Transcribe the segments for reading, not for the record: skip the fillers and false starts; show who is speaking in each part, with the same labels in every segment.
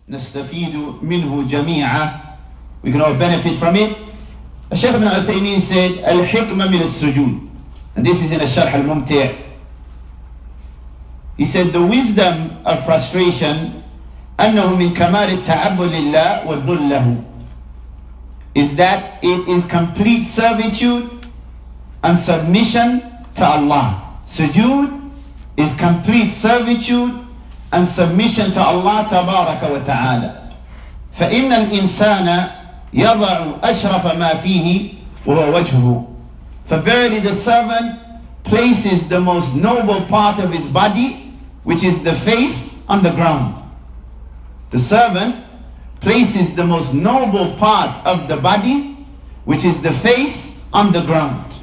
Speaker 1: نستفيد منه جميعا. We can all benefit from it. Shaykh Ibn al Uthaymīn said, Al-Hikmah min al-Sujud. And this is in Al-Sharh al-Mumti'. He said, the wisdom of prostration, أنه من كمال التعبد لله والذل له, is that it is complete servitude and submission to Allah. Sujood is complete servitude and submission to Allah tabaraka wa ta'ala. فإن الإنسان يضع أشرف ما فيه وهو وجهه. For verily the servant places the most noble part of his body, which is the face, on the ground. The servant places the most noble part of the body, which is the face, on the ground,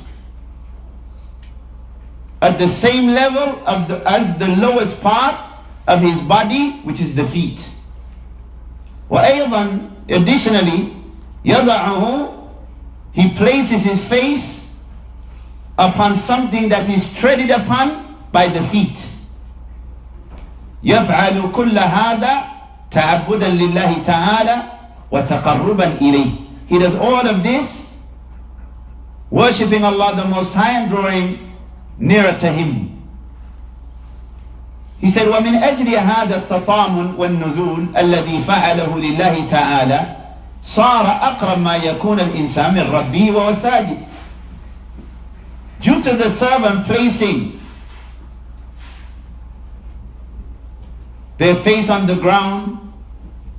Speaker 1: at the same level as the lowest part of his body, which is the feet. وأيضا, additionally, يضعه, he places his face upon something that is treaded upon by the feet. يفعل كل هذا تعبدا لله تعالى وتقربا إليه. He does all of this worshipping Allah the Most High and drawing nearer to Him. He said, ومن أجل هذا التطامن والنزول الذي فعله لله تعالى صار أقرب ما يكون الإنسان من ربه وهو ساجد. Due to the servant placing their face on the ground,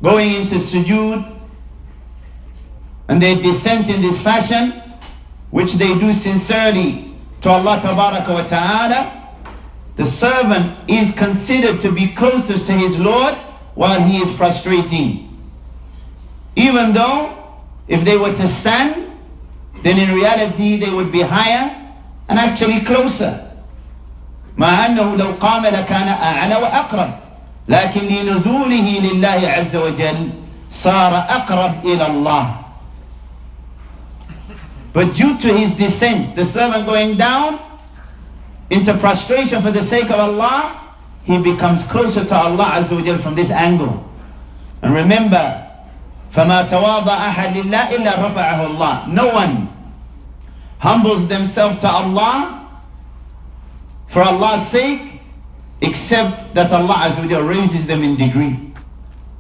Speaker 1: going into sujood, and they descent in this fashion, which they do sincerely to Allah Tabaraka wa Ta'ala, the servant is considered to be closest to his Lord while he is prostrating. Even though if they were to stand, then in reality they would be higher and actually closer. مع أنه لو قام لكان أعلى وأقرب، لكن لنزوله لله عز وجل صار أقرب إلى الله. But due to his descent, the servant going down into prostration for the sake of Allah, he becomes closer to Allah Azza wa Jal from this angle. And remember, فَمَا تَوَاضَ أَحَدْ لِلَّهِ إِلَّا رَفَعَهُ اللَّهِ. No one humbles themselves to Allah for Allah's sake, except that Allah Azza wa Jal raises them in degree.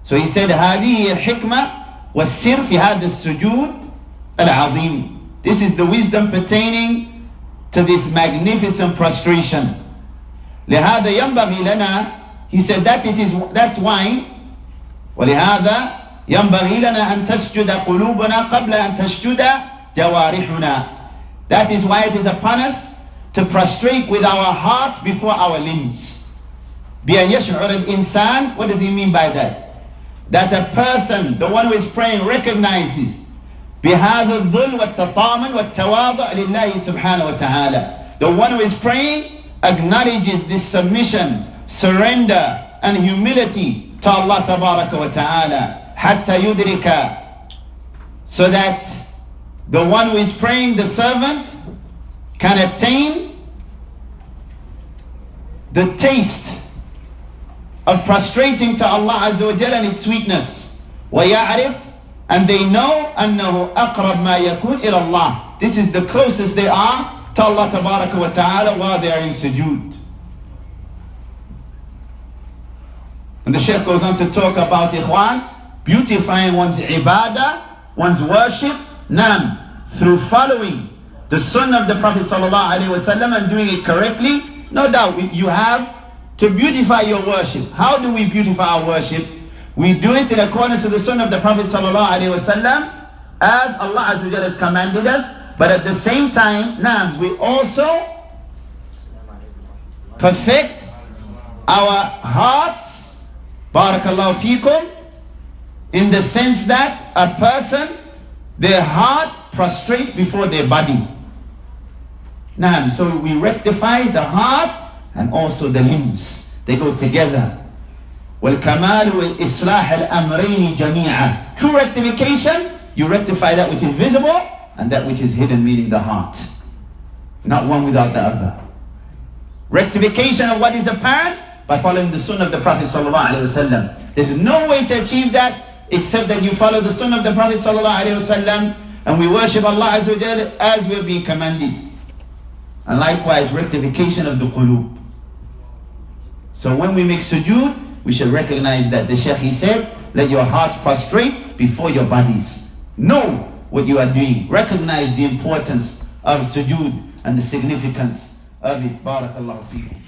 Speaker 1: So he said, هذه الحكمة والسر في هذا السجود العظيم. This is the wisdom pertaining to this magnificent prostration. لهذا ينبغي لنا, he said that's why, ولهذا ينبغي لنا أن تسجد قلوبنا قبل أن تسجد جوارحنا. That is why it is upon us to prostrate with our hearts before our limbs. بأن يشعر الإنسان, what does he mean by that? That a person, the one who is praying, recognizes بهذا الذل والتطامن والتواضع لله سبحانه وتعالى. The one who is praying acknowledges this submission, surrender and humility to Allah Tabaraka wa Ta'ala, حتى يدرك, so that the one who is praying, the servant, can attain the taste of prostrating to Allah Azza wa Jalla and its sweetness. ويعرف, and they know أنه أقرب ما يكون إلى الله. This is the closest they are to Allah Tabaraka wa Ta'ala while they are in sujood. And the Shaykh goes on to talk about ikhwan, beautifying one's ibadah, one's worship, through following the sunnah of the Prophet Sallallahu Alaihi Wasallam and doing it correctly. No doubt you have to beautify your worship. How do we beautify our worship? We do it in accordance to the sunnah of the Prophet Sallallahu Alaihi Wasallam, as Allah Azza wa Jalla has commanded us. But at the same time, we also perfect our hearts, barakallahu feekum, in the sense that a person, their heart prostrates before their body. So we rectify the heart and also the limbs. They go together. وَالْكَمَالُ وَالْإِصْلَاحَ الْأَمْرَيْنِ جَمِيعًا. True rectification, you rectify that which is visible and that which is hidden, meaning the heart. Not one without the other. Rectification of what is apparent by following the sunnah of the Prophet Sallallahu Alaihi Wasallam. There's no way to achieve that except that you follow the sunnah of the Prophet ﷺ, and we worship Allah Azza wa Jalla as we're being commanded. And likewise, rectification of the qulub. So when we make sujood, we should recognize that the Shaykh, he said, let your hearts prostrate before your bodies. Know what you are doing. Recognize the importance of sujood and the significance of it. Barakallahu feekum.